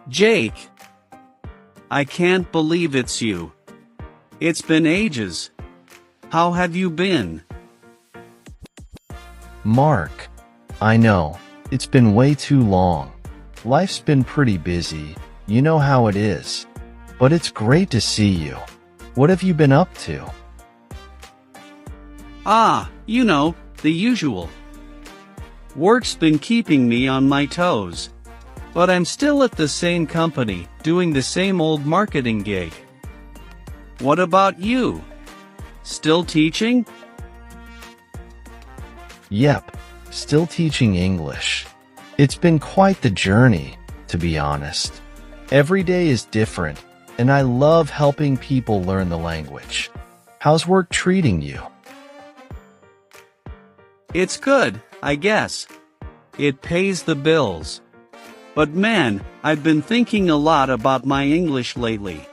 Jake, I can't believe it's you. It's been ages. How have you been? Mark, I know, it's been way too long. Life's been pretty busy, you know how it is. But it's great to see you. What have you been up to? The usual. Work's been keeping me on my toes. But I'm still at the same company, doing the same old marketing gig. What about you? Still teaching? Yep, still teaching English. It's been quite the journey, to be honest. Every day is different, and I love helping people learn the language. How's work treating you? It's good, I guess. It pays the bills. But man, I've been thinking a lot about my English lately.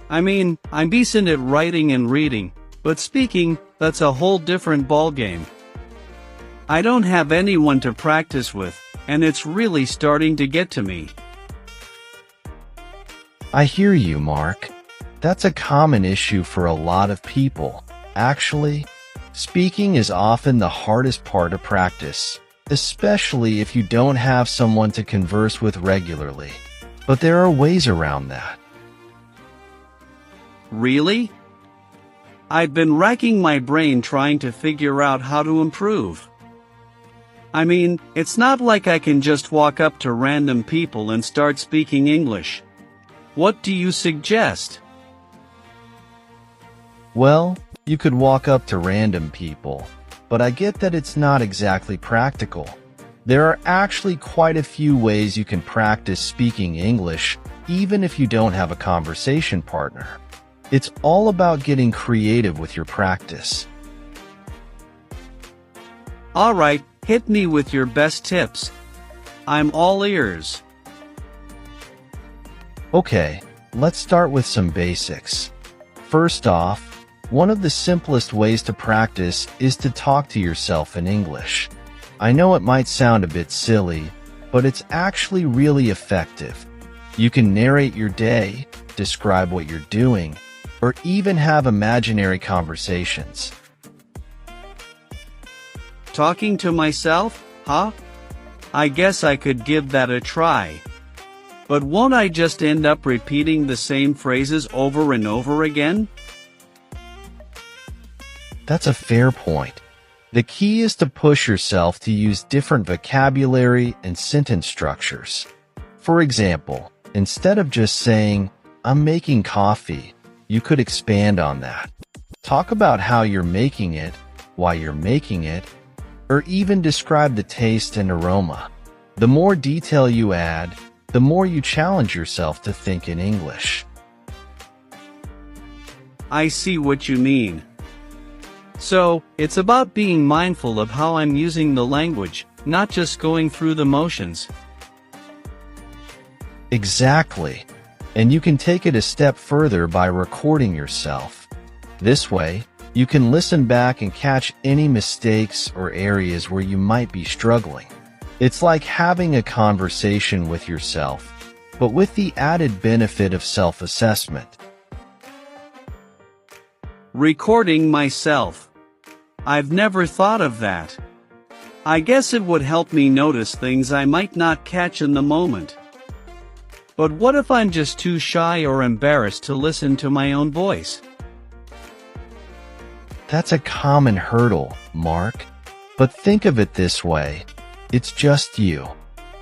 I mean, I'm decent at writing and reading, but speaking, that's a whole different ballgame. I don't have anyone to practice with, and it's really starting to get to me. I hear you, Mark. That's a common issue for a lot of people. Actually, speaking is often the hardest part of practice, especially if you don't have someone to converse with regularly. But there are ways around that. Really? I've been racking my brain trying to figure out how to improve. I mean, it's not like I can just walk up to random people and start speaking English. What do you suggest? Well, you could walk up to random people, but I get that it's not exactly practical. There are actually quite a few ways you can practice speaking English, even if you don't have a conversation partner. It's all about getting creative with your practice. All right, hit me with your best tips. I'm all ears. Okay, let's start with some basics. First off, one of the simplest ways to practice is to talk to yourself in English. I know it might sound a bit silly, but it's actually really effective. You can narrate your day, describe what you're doing, or even have imaginary conversations. Talking to myself, huh? I guess I could give that a try. But won't I just end up repeating the same phrases over and over again? That's a fair point. The key is to push yourself to use different vocabulary and sentence structures. For example, instead of just saying, "I'm making coffee," you could expand on that. Talk about how you're making it, why you're making it, or even describe the taste and aroma. The more detail you add, the more you challenge yourself to think in English. I see what you mean. So, it's about being mindful of how I'm using the language, not just going through the motions. Exactly. And you can take it a step further by recording yourself. This way, you can listen back and catch any mistakes or areas where you might be struggling. It's like having a conversation with yourself, but with the added benefit of self-assessment. Recording myself. I've never thought of that. I guess it would help me notice things I might not catch in the moment. But what if I'm just too shy or embarrassed to listen to my own voice? That's a common hurdle, Mark. But think of it this way. It's just you.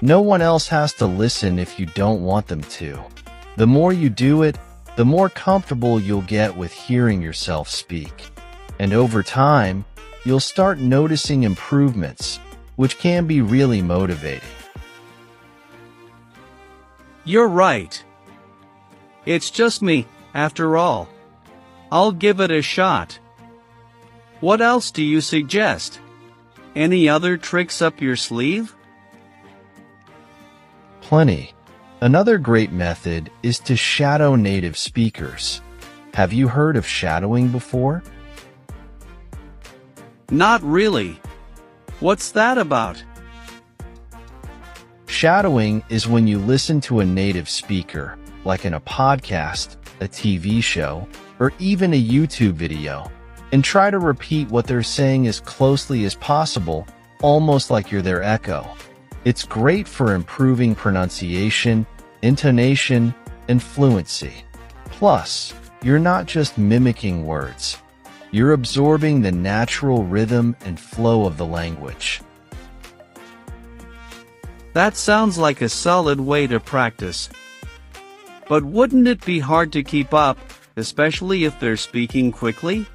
No one else has to listen if you don't want them to. The more you do it, the more comfortable you'll get with hearing yourself speak. And over time, you'll start noticing improvements, which can be really motivating. You're right. It's just me, after all. I'll give it a shot. What else do you suggest? Any other tricks up your sleeve? Plenty. Another great method is to shadow native speakers. Have you heard of shadowing before? Not really. What's that about? Shadowing is when you listen to a native speaker, like in a podcast, a TV show, or even a YouTube video, and try to repeat what they're saying as closely as possible, almost like you're their echo. It's great for improving pronunciation, intonation, and fluency. Plus, you're not just mimicking words. You're absorbing the natural rhythm and flow of the language. That sounds like a solid way to practice. But wouldn't it be hard to keep up, especially if they're speaking quickly?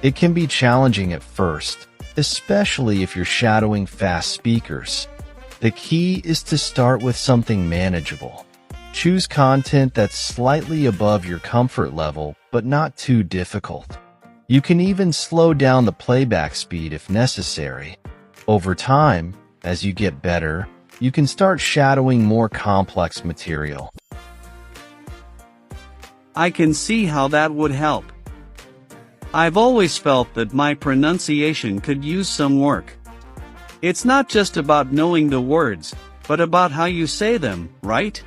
It can be challenging at first, especially if you're shadowing fast speakers. The key is to start with something manageable. Choose content that's slightly above your comfort level, but not too difficult. You can even slow down the playback speed if necessary. Over time, as you get better, you can start shadowing more complex material. I can see how that would help. I've always felt that my pronunciation could use some work. It's not just about knowing the words, but about how you say them, right?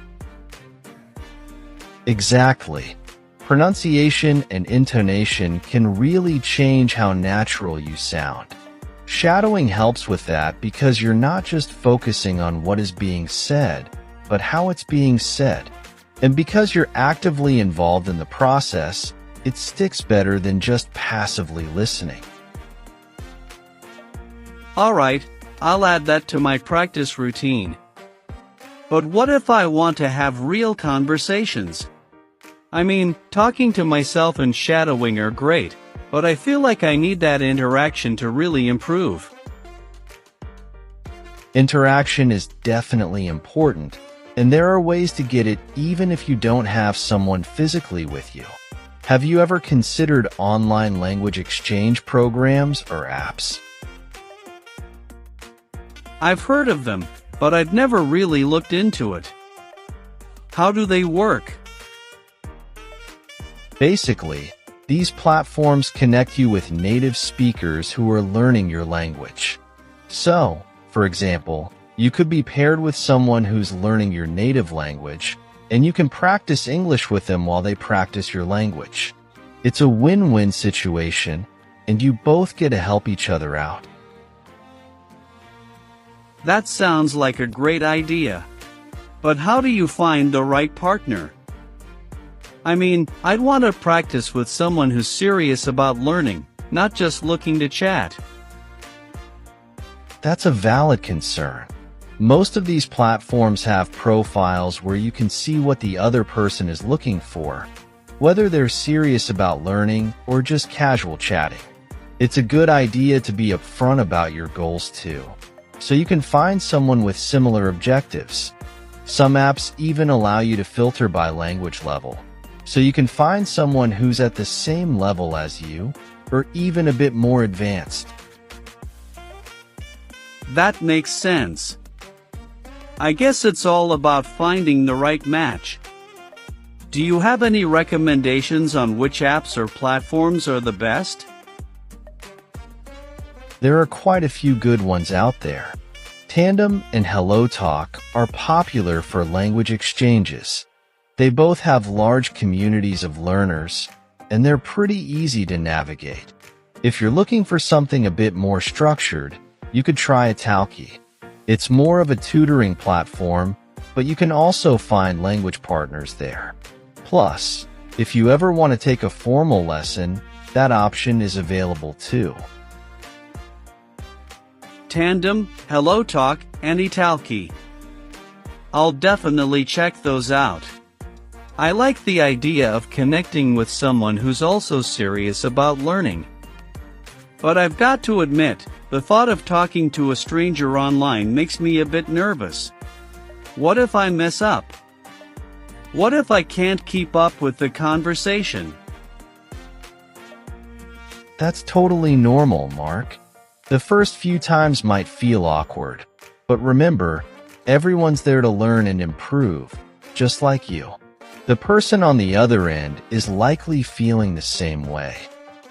Exactly. Pronunciation and intonation can really change how natural you sound. Shadowing helps with that because you're not just focusing on what is being said, but how it's being said. And because you're actively involved in the process, it sticks better than just passively listening. Alright, I'll add that to my practice routine. But what if I want to have real conversations? I mean, talking to myself and shadowing are great, but I feel like I need that interaction to really improve. Interaction is definitely important, and there are ways to get it even if you don't have someone physically with you. Have you ever considered online language exchange programs or apps? I've heard of them, but I've never really looked into it. How do they work? Basically, these platforms connect you with native speakers who are learning your language. So, for example, you could be paired with someone who's learning your native language, and you can practice English with them while they practice your language. It's a win-win situation, and you both get to help each other out. That sounds like a great idea. But how do you find the right partner? I mean, I'd want to practice with someone who's serious about learning, not just looking to chat. That's a valid concern. Most of these platforms have profiles where you can see what the other person is looking for, whether they're serious about learning or just casual chatting. It's a good idea to be upfront about your goals too, so you can find someone with similar objectives. Some apps even allow you to filter by language level, so you can find someone who's at the same level as you, or even a bit more advanced. That makes sense. I guess it's all about finding the right match. Do you have any recommendations on which apps or platforms are the best? There are quite a few good ones out there. Tandem and HelloTalk are popular for language exchanges. They both have large communities of learners, and they're pretty easy to navigate. If you're looking for something a bit more structured, you could try Italki. It's more of a tutoring platform, but you can also find language partners there. Plus, if you ever want to take a formal lesson, that option is available too. Tandem, HelloTalk, and Italki. I'll definitely check those out. I like the idea of connecting with someone who's also serious about learning. But I've got to admit, the thought of talking to a stranger online makes me a bit nervous. What if I mess up? What if I can't keep up with the conversation? That's totally normal, Mark. The first few times might feel awkward, but remember, everyone's there to learn and improve, just like you. The person on the other end is likely feeling the same way.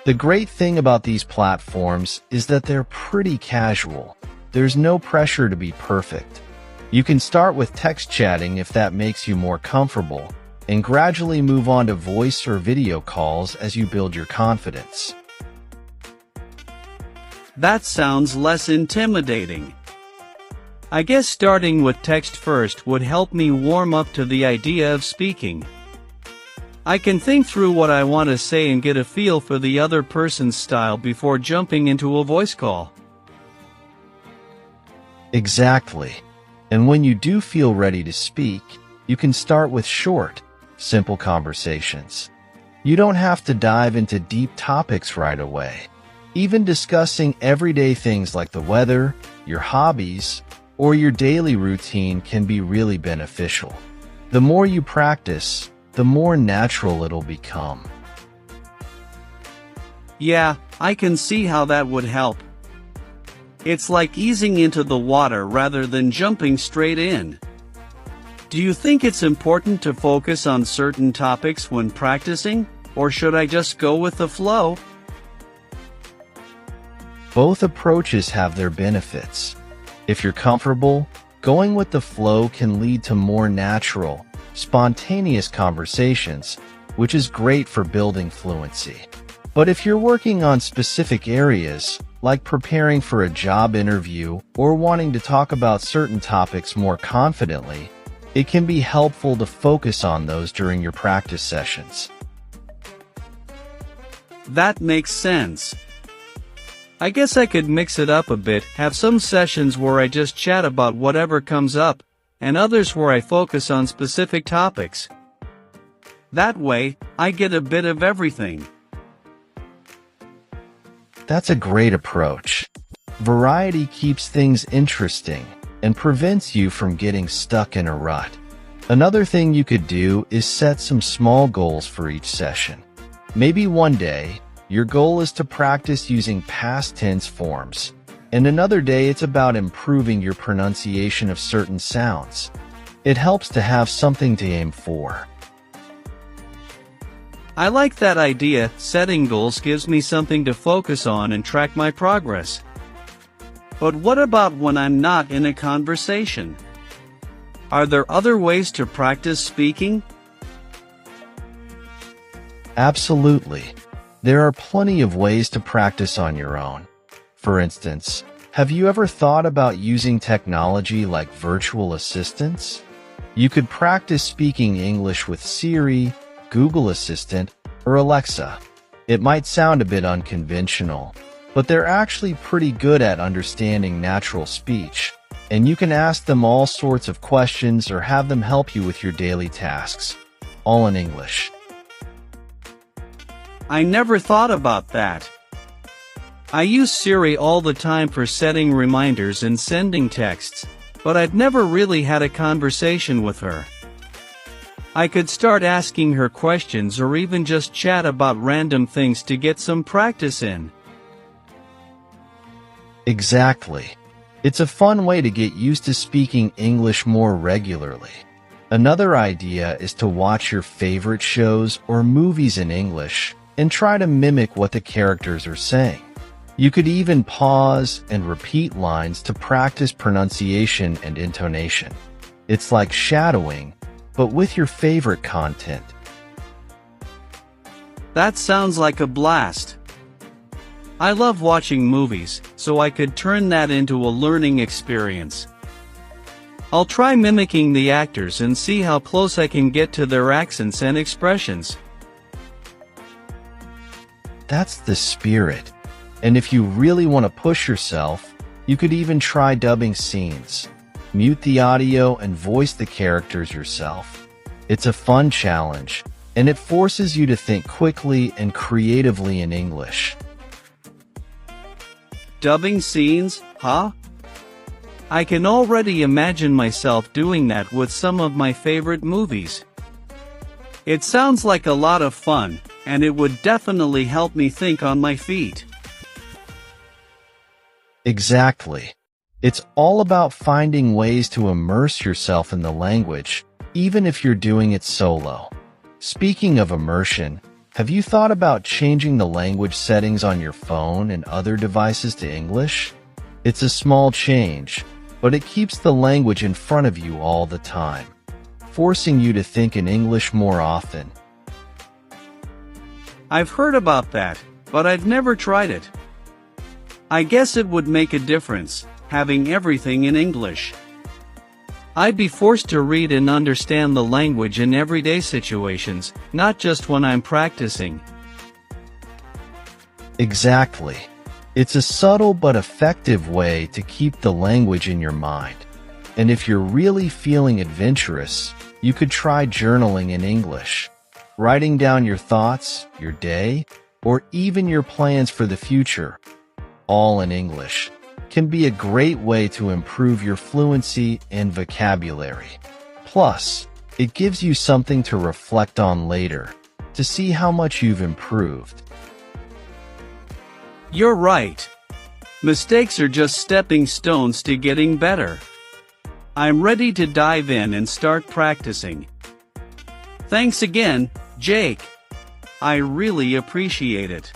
The great thing about these platforms is that they're pretty casual. There's no pressure to be perfect. You can start with text chatting if that makes you more comfortable, and gradually move on to voice or video calls as you build your confidence. That sounds less intimidating. I guess starting with text first would help me warm up to the idea of speaking. I can think through what I want to say and get a feel for the other person's style before jumping into a voice call. Exactly. And when you do feel ready to speak, you can start with short, simple conversations. You don't have to dive into deep topics right away. Even discussing everyday things like the weather, your hobbies, or your daily routine can be really beneficial. The more you practice, the more natural it'll become. Yeah, I can see how that would help. It's like easing into the water rather than jumping straight in. Do you think it's important to focus on certain topics when practicing, or should I just go with the flow? Both approaches have their benefits. If you're comfortable, going with the flow can lead to more natural, spontaneous conversations, which is great for building fluency. But if you're working on specific areas, like preparing for a job interview or wanting to talk about certain topics more confidently, it can be helpful to focus on those during your practice sessions. That makes sense. I guess I could mix it up a bit, have some sessions where I just chat about whatever comes up, and others where I focus on specific topics. That way, I get a bit of everything. That's a great approach. Variety keeps things interesting and prevents you from getting stuck in a rut. Another thing you could do is set some small goals for each session. Maybe one day, your goal is to practice using past tense forms, and another day it's about improving your pronunciation of certain sounds. It helps to have something to aim for. I like that idea. Setting goals gives me something to focus on and track my progress. But what about when I'm not in a conversation? Are there other ways to practice speaking? Absolutely. There are plenty of ways to practice on your own. For instance, have you ever thought about using technology like virtual assistants? You could practice speaking English with Siri, Google Assistant, or Alexa. It might sound a bit unconventional, but they're actually pretty good at understanding natural speech, and you can ask them all sorts of questions or have them help you with your daily tasks, all in English. I never thought about that. I use Siri all the time for setting reminders and sending texts, but I've never really had a conversation with her. I could start asking her questions or even just chat about random things to get some practice in. Exactly. It's a fun way to get used to speaking English more regularly. Another idea is to watch your favorite shows or movies in English and try to mimic what the characters are saying. You could even pause and repeat lines to practice pronunciation and intonation. It's like shadowing, but with your favorite content. That sounds like a blast. I love watching movies, so I could turn that into a learning experience. I'll try mimicking the actors and see how close I can get to their accents and expressions. That's the spirit. And if you really want to push yourself, you could even try dubbing scenes. Mute the audio and voice the characters yourself. It's a fun challenge, and it forces you to think quickly and creatively in English. Dubbing scenes, huh? I can already imagine myself doing that with some of my favorite movies. It sounds like a lot of fun, and it would definitely help me think on my feet. Exactly. It's all about finding ways to immerse yourself in the language, even if you're doing it solo. Speaking of immersion, Have you thought about changing the language settings on your phone and other devices to English? It's a small change, but it keeps the language in front of you all the time, forcing you to think in English more often. I've heard about that, but I've never tried it. I guess it would make a difference, having everything in English. I'd be forced to read and understand the language in everyday situations, not just when I'm practicing. Exactly. It's a subtle but effective way to keep the language in your mind. And if you're really feeling adventurous, you could try journaling in English. Writing down your thoughts, your day, or even your plans for the future, all in English, can be a great way to improve your fluency and vocabulary. Plus, it gives you something to reflect on later, to see how much you've improved. You're right. Mistakes are just stepping stones to getting better. I'm ready to dive in and start practicing. Thanks again, Jake. I really appreciate it.